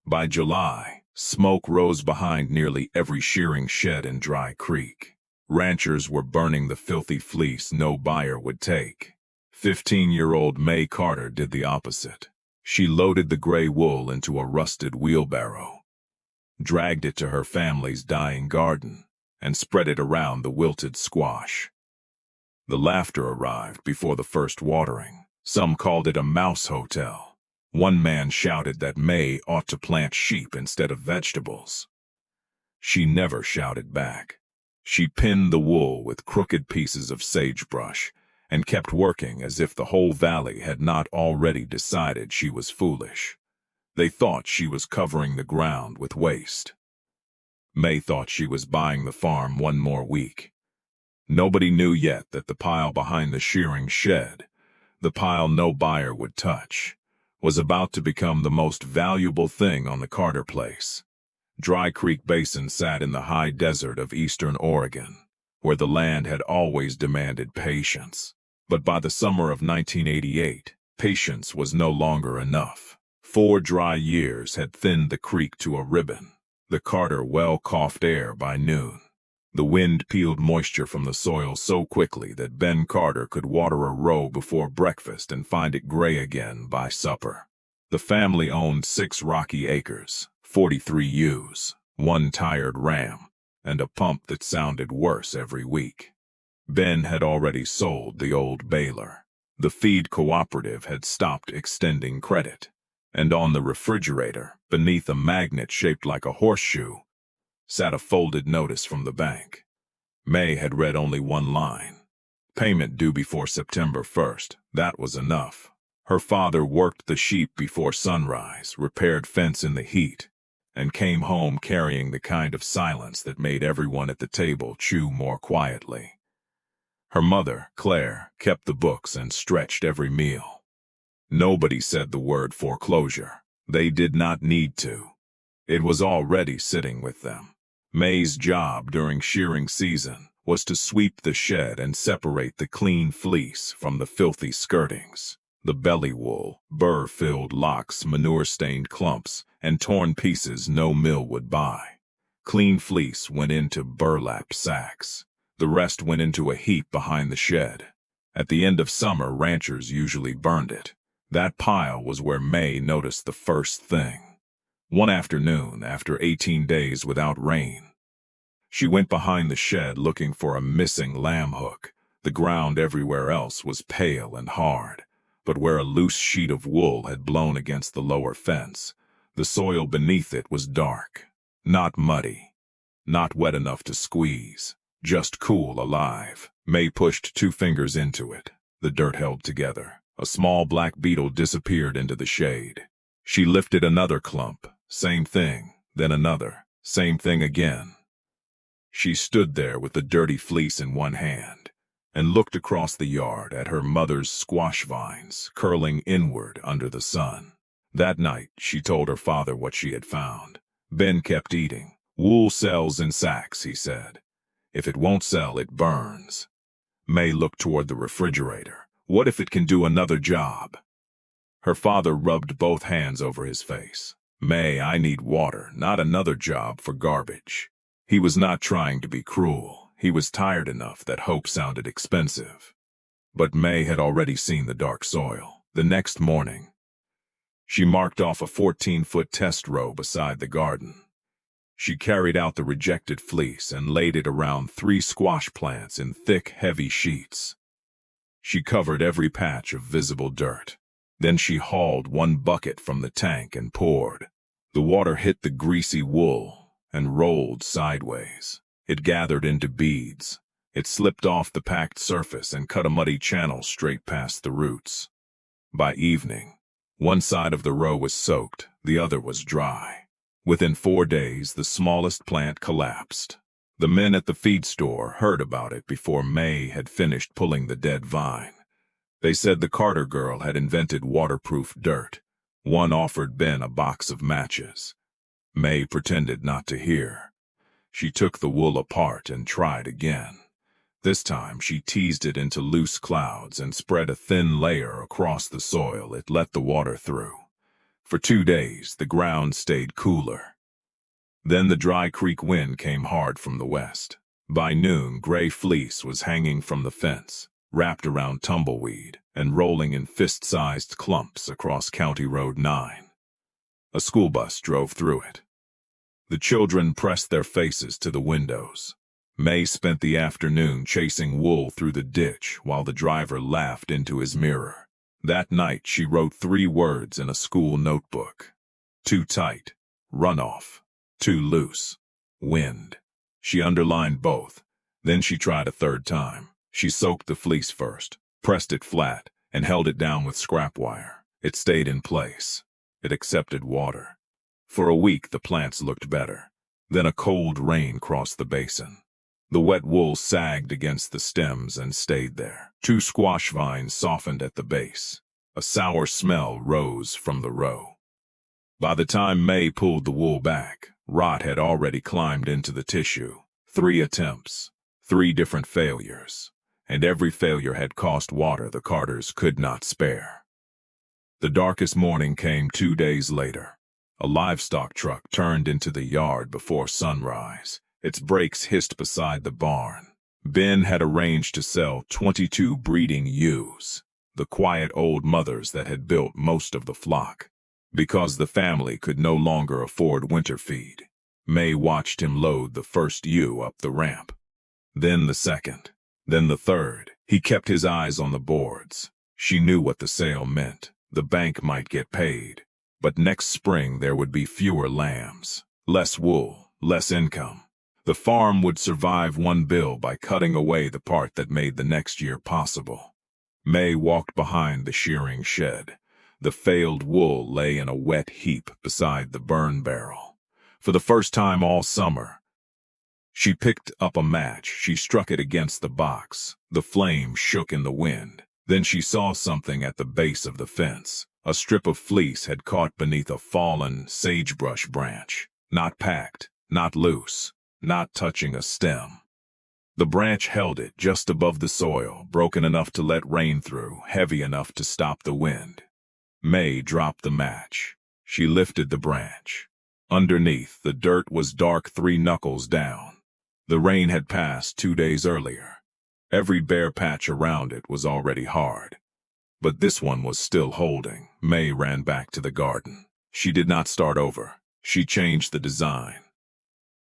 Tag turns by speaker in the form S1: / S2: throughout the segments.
S1: By July, smoke rose behind nearly every shearing shed in Dry Creek. Ranchers were burning the filthy fleece no buyer would take. 15-year-old Mae Carter did the opposite. She loaded the gray wool into a rusted wheelbarrow, dragged it to her family's dying garden, and spread it around the wilted squash. The laughter arrived before the first watering. Some called it a mouse hotel. One man shouted that Mae ought to plant sheep instead of vegetables. She never shouted back. She pinned the wool with crooked pieces of sagebrush and kept working as if the whole valley had not already decided she was foolish. They thought she was covering the ground with waste. Mae thought she was buying the farm one more week. Nobody knew yet that the pile behind the shearing shed, the pile no buyer would touch, was about to become the most valuable thing on the Carter place. Dry Creek Basin sat in the high desert of eastern Oregon, where the land had always demanded patience. But by the summer of 1988, patience was no longer enough. 4 dry years had thinned the creek to a ribbon. The Carter well coughed air by noon. The wind peeled moisture from the soil so quickly that Ben Carter could water a row before breakfast and find it gray again by supper. The family owned 6 rocky acres, 43 ewes, 1 tired ram, and a pump that sounded worse every week. Ben had already sold the old baler. The feed cooperative had stopped extending credit, and on the refrigerator, beneath a magnet shaped like a horseshoe, sat a folded notice from the bank. Mae had read only one line. Payment due before September 1st. That was enough. Her father worked the sheep before sunrise, repaired fence in the heat, and came home carrying the kind of silence that made everyone at the table chew more quietly. Her mother, Claire, kept the books and stretched every meal. Nobody said the word foreclosure. They did not need to. It was already sitting with them. Mae's job during shearing season was to sweep the shed and separate the clean fleece from the filthy skirtings, the belly wool, burr-filled locks, manure-stained clumps, and torn pieces no mill would buy. Clean fleece went into burlap sacks. The rest went into a heap behind the shed. At the end of summer, ranchers usually burned it. That pile was where Mae noticed the first thing. One afternoon, after 18 days without rain, she went behind the shed looking for a missing lamb hook. The ground everywhere else was pale and hard, but where a loose sheet of wool had blown against the lower fence, the soil beneath it was dark, not muddy, not wet enough to squeeze, just cool, alive. Mae pushed 2 fingers into it. The dirt held together. A small black beetle disappeared into the shade. She lifted another clump. Same thing, then another. Same thing again. She stood there with the dirty fleece in one hand and looked across the yard at her mother's squash vines curling inward under the sun. That night, she told her father what she had found. Ben kept eating. Wool sells in sacks, he said. If it won't sell, it burns. Mae looked toward the refrigerator. What if it can do another job? Her father rubbed both hands over his face. Mae, I need water, not another job for garbage. He was not trying to be cruel. He was tired enough that hope sounded expensive. But Mae had already seen the dark soil. The next morning, she marked off a 14-foot test row beside the garden. She carried out the rejected fleece and laid it around 3 squash plants in thick, heavy sheets. She covered every patch of visible dirt. Then she hauled 1 bucket from the tank and poured. The water hit the greasy wool and rolled sideways. It gathered into beads. It slipped off the packed surface and cut a muddy channel straight past the roots. By evening, one side of the row was soaked, the other was dry. Within 4 days, the smallest plant collapsed. The men at the feed store heard about it before Mae had finished pulling the dead vine. They said the Carter girl had invented waterproof dirt. One offered Ben a box of matches. Mae pretended not to hear. She took the wool apart and tried again. This time she teased it into loose clouds and spread a thin layer across the soil it let the water through. For 2 days, the ground stayed cooler. Then the dry creek wind came hard from the west. By noon, gray fleece was hanging from the fence, wrapped around tumbleweed, and rolling in fist-sized clumps across County Road 9. A school bus drove through it. The children pressed their faces to the windows. Mae spent the afternoon chasing wool through the ditch while the driver laughed into his mirror. That night she wrote 3 words in a school notebook. Too tight, runoff. Too loose, wind. She underlined both. Then she tried a third time. She soaked the fleece first, pressed it flat, and held it down with scrap wire. It stayed in place. It accepted water. For a week the plants looked better. Then a cold rain crossed the basin. The wet wool sagged against the stems and stayed there. 2 squash vines softened at the base. A sour smell rose from the row. By the time Mae pulled the wool back, rot had already climbed into the tissue. 3 attempts, 3 different failures, and every failure had cost water the Carters could not spare. The darkest morning came 2 days later. A livestock truck turned into the yard before sunrise. Its brakes hissed beside the barn. Ben had arranged to sell 22 breeding ewes, the quiet old mothers that had built most of the flock. Because the family could no longer afford winter feed, Mae watched him load the first ewe up the ramp. Then the second. Then the third. He kept his eyes on the boards. She knew what the sale meant. The bank might get paid, but next spring there would be fewer lambs, less wool, less income. The farm would survive one bill by cutting away the part that made the next year possible. Mae walked behind the shearing shed. The failed wool lay in a wet heap beside the burn barrel. For the first time all summer, she picked up a match. She struck it against the box. The flame shook in the wind. Then she saw something at the base of the fence. A strip of fleece had caught beneath a fallen sagebrush branch. Not packed, not loose, not touching a stem. The branch held it just above the soil, broken enough to let rain through, heavy enough to stop the wind. Mae dropped the match. She lifted the branch. Underneath, the dirt was dark 3 knuckles down. The rain had passed 2 days earlier. Every bare patch around it was already hard. But this one was still holding. Mae ran back to the garden. She did not start over. She changed the design.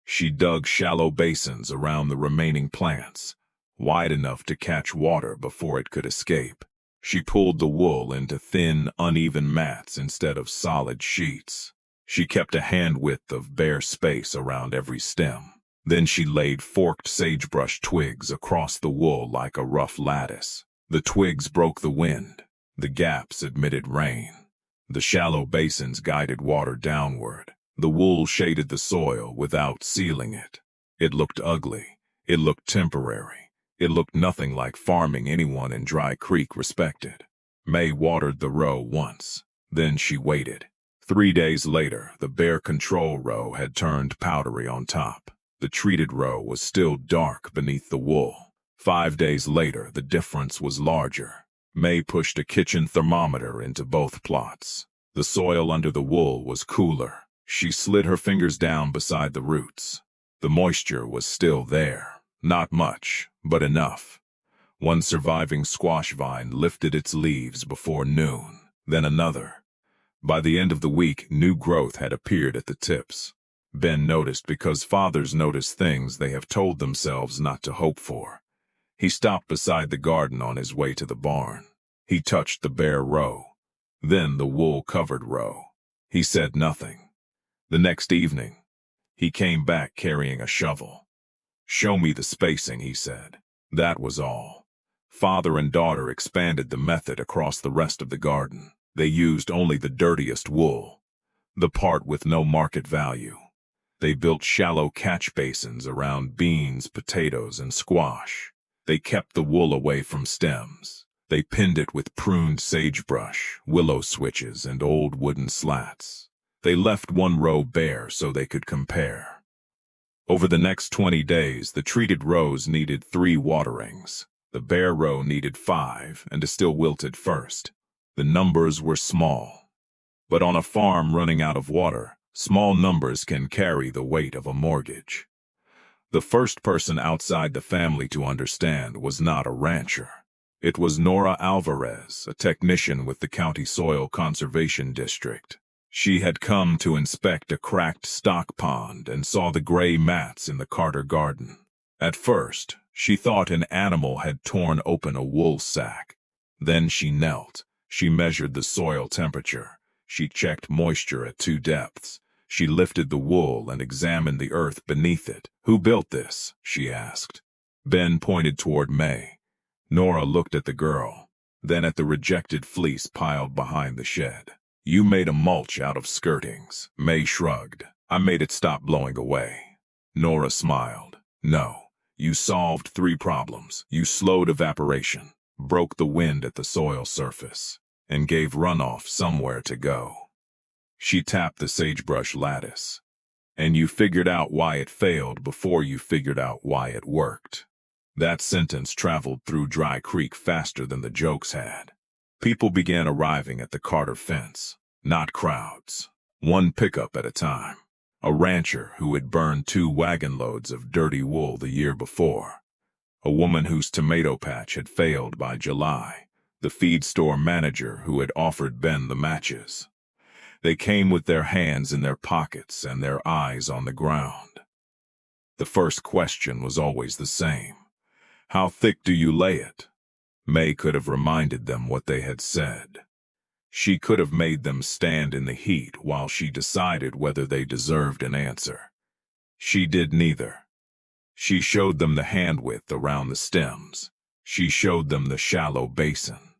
S1: She dug shallow basins around the remaining plants, wide enough to catch water before it could escape. She pulled the wool into thin, uneven mats instead of solid sheets. She kept a hand width of bare space around every stem. Then she laid forked sagebrush twigs across the wool like a rough lattice. The twigs broke the wind. The gaps admitted rain. The shallow basins guided water downward. The wool shaded the soil without sealing it. It looked ugly. It looked temporary. It looked nothing like farming anyone in Dry Creek respected. Mae watered the row once. Then she waited. 3 days later, the bare control row had turned powdery on top. The treated row was still dark beneath the wool. 5 days later, the difference was larger. Mae pushed a kitchen thermometer into both plots. The soil under the wool was cooler. She slid her fingers down beside the roots. The moisture was still there. Not much, but enough. One surviving squash vine lifted its leaves before noon, then another. By the end of the week, new growth had appeared at the tips. Ben noticed because fathers notice things they have told themselves not to hope for. He stopped beside the garden on his way to the barn. He touched the bare row, then the wool-covered row. He said nothing. The next evening, he came back carrying a shovel. "Show me the spacing," he said. That was all. Father and daughter expanded the method across the rest of the garden. They used only the dirtiest wool, the part with no market value. They built shallow catch basins around beans, potatoes, and squash. They kept the wool away from stems. They pinned it with pruned sagebrush, willow switches, and old wooden slats. They left one row bare so they could compare. Over the next 20 days, the treated rows needed 3 waterings. The bare row needed 5, and a still wilted first. The numbers were small, But on a farm running out of water, small numbers can carry the weight of a mortgage. The first person outside the family to understand was not a rancher. It was Nora Alvarez, a technician with the County Soil Conservation District. She had come to inspect a cracked stock pond and saw the gray mats in the Carter garden. At first, she thought an animal had torn open a wool sack. Then she knelt. She measured the soil temperature. She checked moisture at 2 depths. She lifted the wool and examined the earth beneath it. "Who built this?" she asked. Ben pointed toward Mae. Nora looked at the girl, then at the rejected fleece piled behind the shed. "You made a mulch out of skirtings." Mae shrugged. "I made it stop blowing away." Nora smiled. "No, you solved 3 problems. You slowed evaporation, broke the wind at the soil surface, and gave runoff somewhere to go." She tapped the sagebrush lattice. "And you figured out why it failed before you figured out why it worked." That sentence traveled through Dry Creek faster than the jokes had. People began arriving at the Carter fence, not crowds, one pickup at a time. A rancher who had burned 2 wagon loads of dirty wool the year before. A woman whose tomato patch had failed by July. The feed store manager who had offered Ben the matches. They came with their hands in their pockets and their eyes on the ground. The first question was always the same. "How thick do you lay it?" Mae could have reminded them what they had said. She could have made them stand in the heat while she decided whether they deserved an answer. She did neither. She showed them the hand width around the stems. She showed them the shallow basin.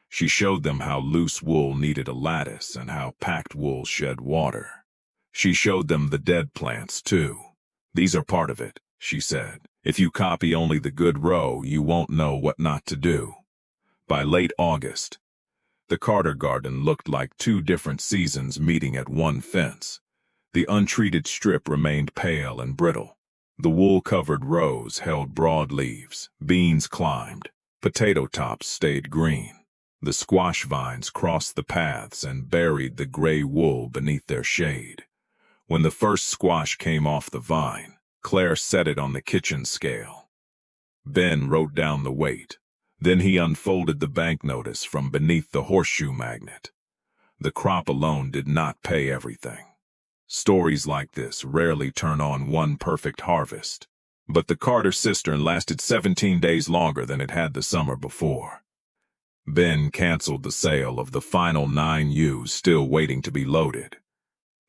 S1: She showed them how loose wool needed a lattice and how packed wool shed water. She showed them the dead plants, too. "These are part of it," she said. "If you copy only the good row, you won't know what not to do." By late August, the Carter garden looked like 2 different seasons meeting at one fence. The untreated strip remained pale and brittle. The wool-covered rows held broad leaves. Beans climbed. Potato tops stayed green. The squash vines crossed the paths and buried the gray wool beneath their shade. When the first squash came off the vine, Claire set it on the kitchen scale. Ben wrote down the weight. Then he unfolded the bank notice from beneath the horseshoe magnet. The crop alone did not pay everything. Stories like this rarely turn on one perfect harvest. But the Carter cistern lasted 17 days longer than it had the summer before. Ben canceled the sale of the final 9 ewes still waiting to be loaded.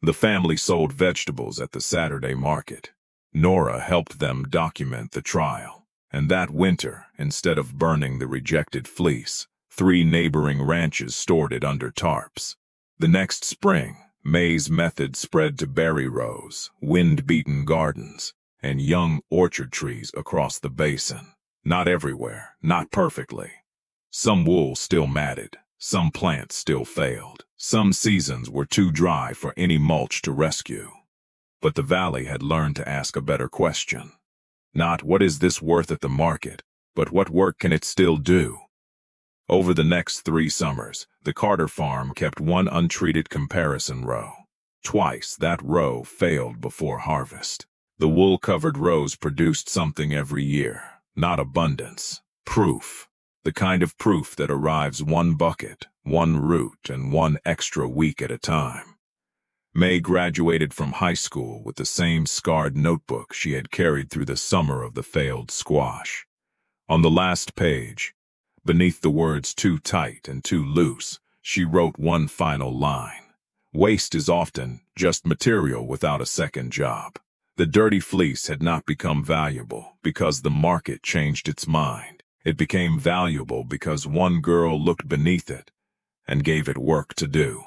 S1: The family sold vegetables at the Saturday market. Nora helped them document the trial. And that winter, instead of burning the rejected fleece, 3 neighboring ranches stored it under tarps. The next spring, Mae's method spread to berry rows, wind-beaten gardens, and young orchard trees across the basin. Not everywhere, not perfectly. Some wool still matted, some plants still failed, some seasons were too dry for any mulch to rescue. But the valley had learned to ask a better question. Not what is this worth at the market, but what work can it still do? Over the next 3 summers, the Carter farm kept 1 untreated comparison row. Twice that row failed before harvest. The wool-covered rows produced something every year, not abundance, proof. The kind of proof that arrives 1 bucket, 1 root, and 1 extra week at a time. Mae graduated from high school with the same scarred notebook she had carried through the summer of the failed squash. On the last page, beneath the words "too tight" and "too loose," she wrote 1 final line. Waste is often just material without a second job. The dirty fleece had not become valuable because the market changed its mind. It became valuable because one girl looked beneath it and gave it work to do.